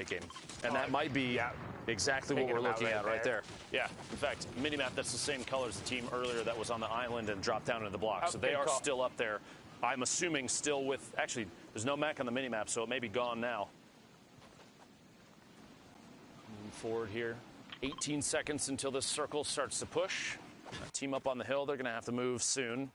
late game. And that might be exactly what we're looking at right there. Yeah, in fact, minimap, that's the same color as the team earlier that was on the island and dropped down into the block. So they are still up there. I'm assuming still with, actually, there's no mech on the minimap, so it may be gone now. Moving forward here. 18 seconds until this circle starts to push. Team up on the hill, they're going to have to move soon.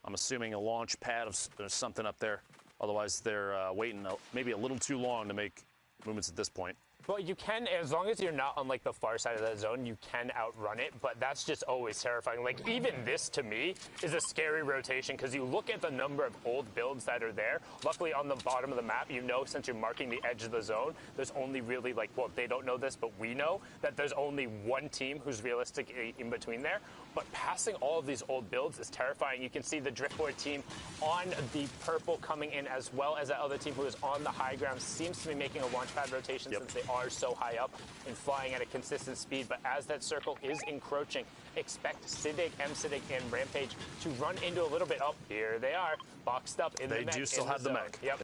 I'm assuming a launch pad of there's something up there. Otherwise, they're waiting maybe a little too long to make movements at this point. Well, you can, as long as you're not on, like, the far side of that zone, you can outrun it, but that's just always terrifying. Like, even this, to me, is a scary rotation, because you look at the number of old builds that are there. Luckily, on the bottom of the map, you know, since you're marking the edge of the zone, there's only really, like, well, they don't know this, but we know that there's only one team who's realistically in between there. But passing all of these old builds is terrifying. You can see the Driftboard team on the purple coming in, as well as that other team who is on the high ground seems to be making a launch pad rotation since they are so high up and flying at a consistent speed. But as that circle is encroaching, expect Siddig, M-Siddig, and Rampage to run into a little bit. Oh, here they are, boxed up in the mech. They do still have the mech. Yep.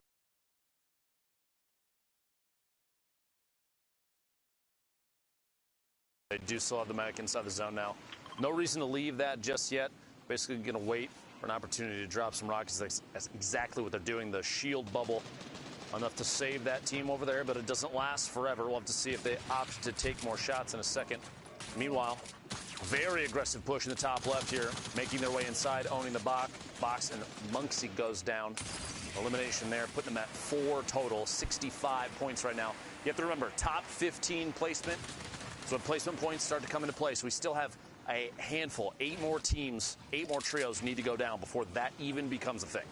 They do still have the mech inside the zone now. No reason to leave that just yet. Basically going to wait for an opportunity to drop some rockets. That's exactly what they're doing. The shield bubble enough to save that team over there, but it doesn't last forever. We'll have to see if they opt to take more shots in a second. Meanwhile, very aggressive push in the top left here, making their way inside, owning the box, and Monksy goes down. Elimination there, putting them at 4 total, 65 points right now. You have to remember, top 15 placement. So placement points start to come into play. So we still have a handful, 8 more teams, 8 more trios need to go down before that even becomes a thing.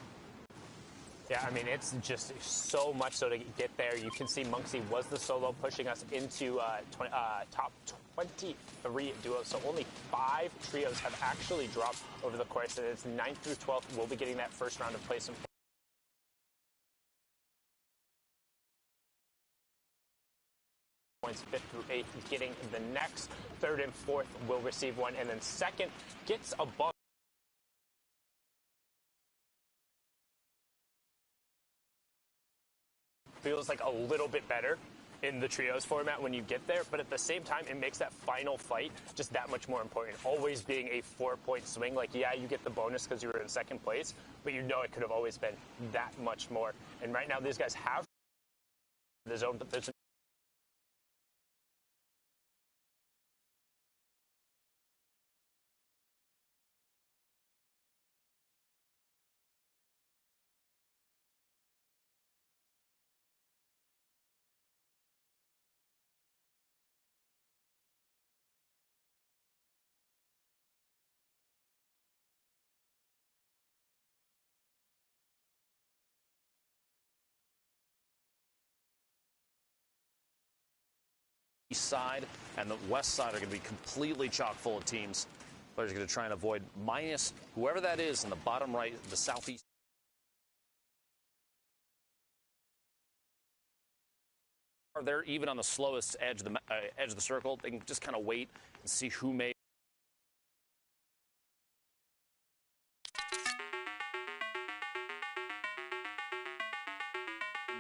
Yeah, I mean, it's just so much so to get there. You can see Monksy was the solo pushing us into top 23 duos. So only 5 trios have actually dropped over the course. And it's 9th through 12th. We'll be getting that first round of placement points. 5th through 8th getting the next. 3rd and 4th will receive one. And then 2nd gets a bump. Feels like a little bit better in the trios format when you get there, but at the same time, it makes that final fight just that much more important. Always being a 4-point swing, like, yeah, you get the bonus because you were in 2nd place, but you know it could have always been that much more. And right now, these guys have the zone, but there's east side and the west side are going to be completely chock full of teams. Players are going to try and avoid minus whoever that is in the bottom right, the southeast. Are there even on the slowest edge of the circle? They can just kind of wait and see who may.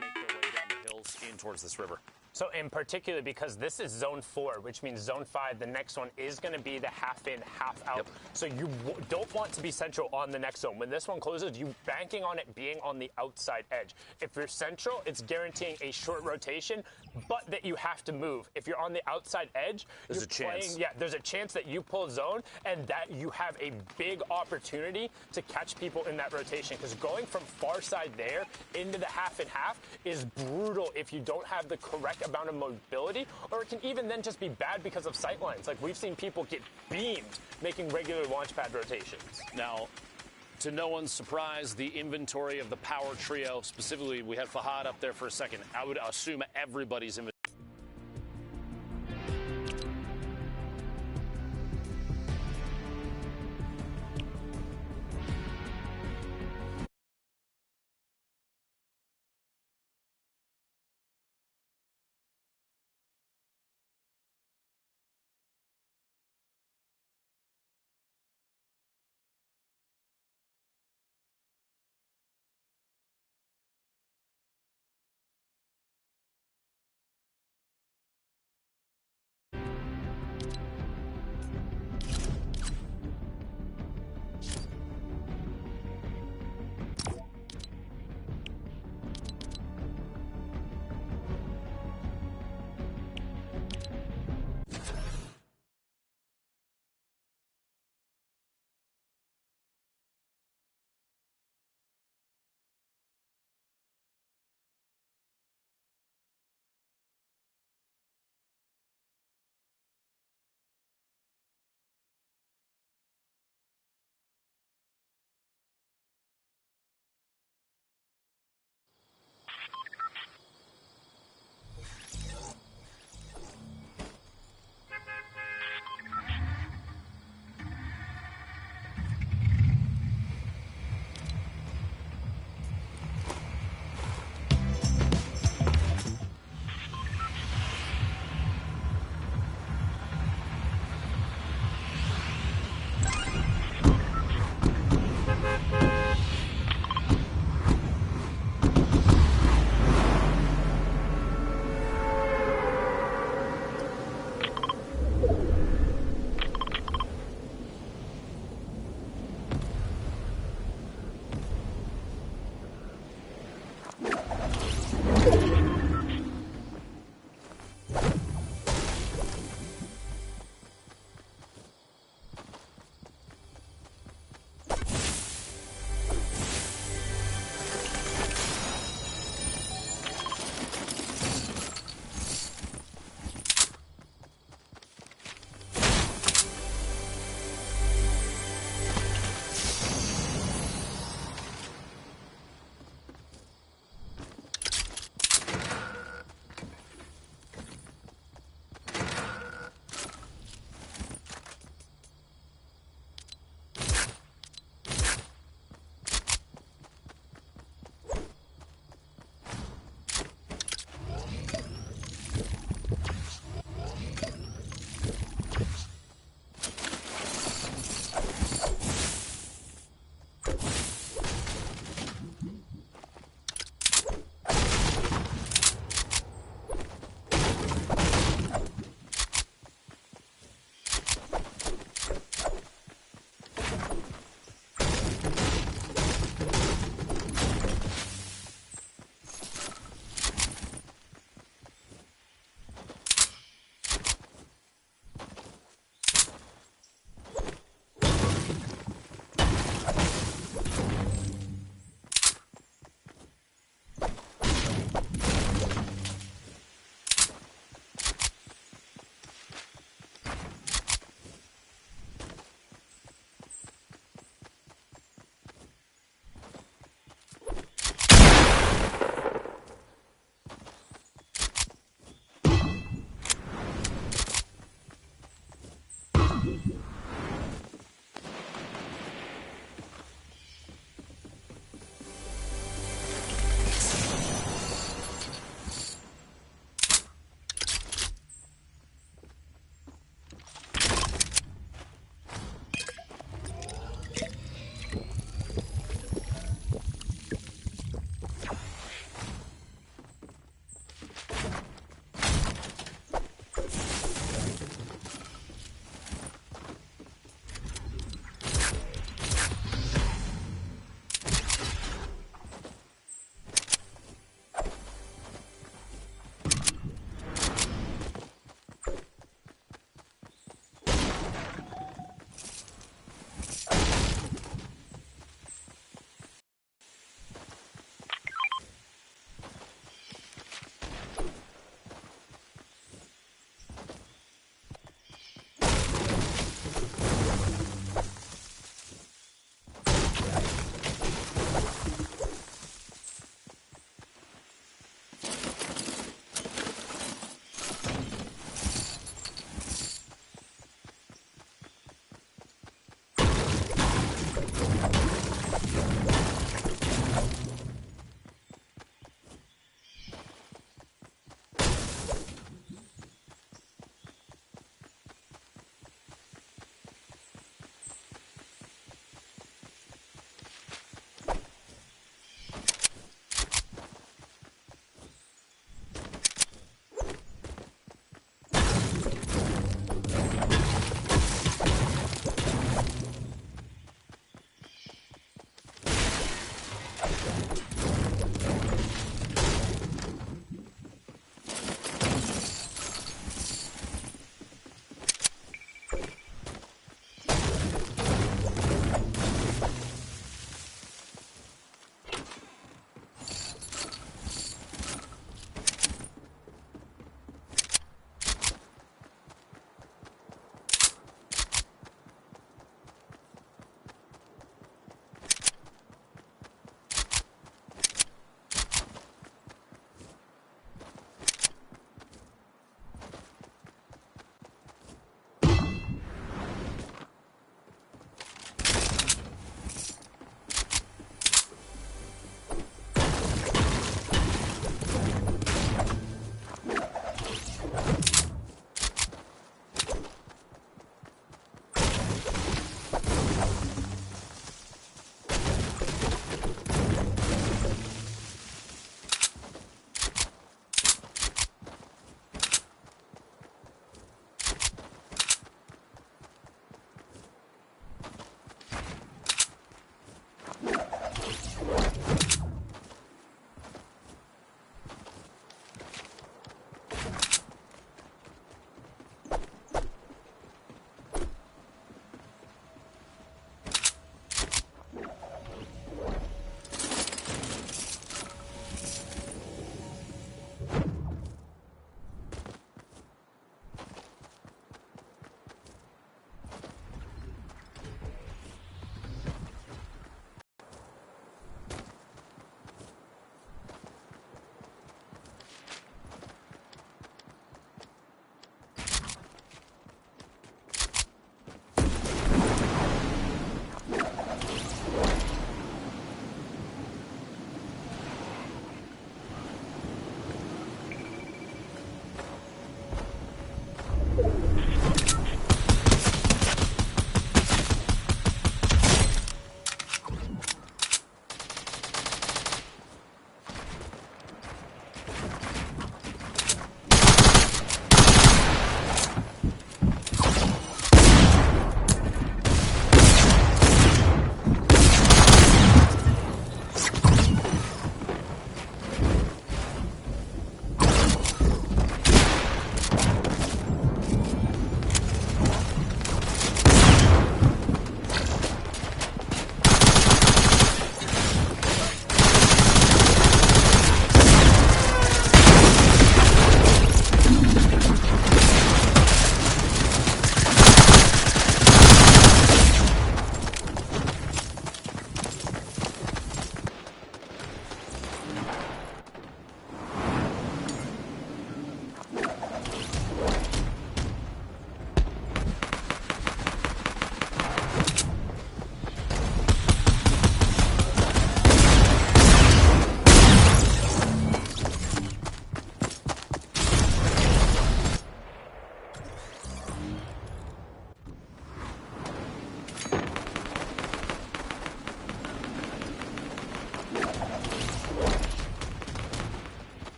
Make their way down the hills in towards this river. So in particular, because this is zone 4, which means zone 5, the next one is going to be the half in, half out. Yep. So you don't want to be central on the next zone. When this one closes, you're banking on it being on the outside edge. If you're central, it's guaranteeing a short rotation, but that you have to move. If you're on the outside edge, there's a chance. Yeah, there's a chance that you pull zone and that you have a big opportunity to catch people in that rotation. Because going from far side there into the half and half is brutal if you don't have the correct amount of mobility, or it can even then just be bad because of sightlines. Like, we've seen people get beamed making regular launch pad rotations. Now, to no one's surprise, the inventory of the power trio, specifically, we had Fahad up there for a second. I would assume everybody's inventory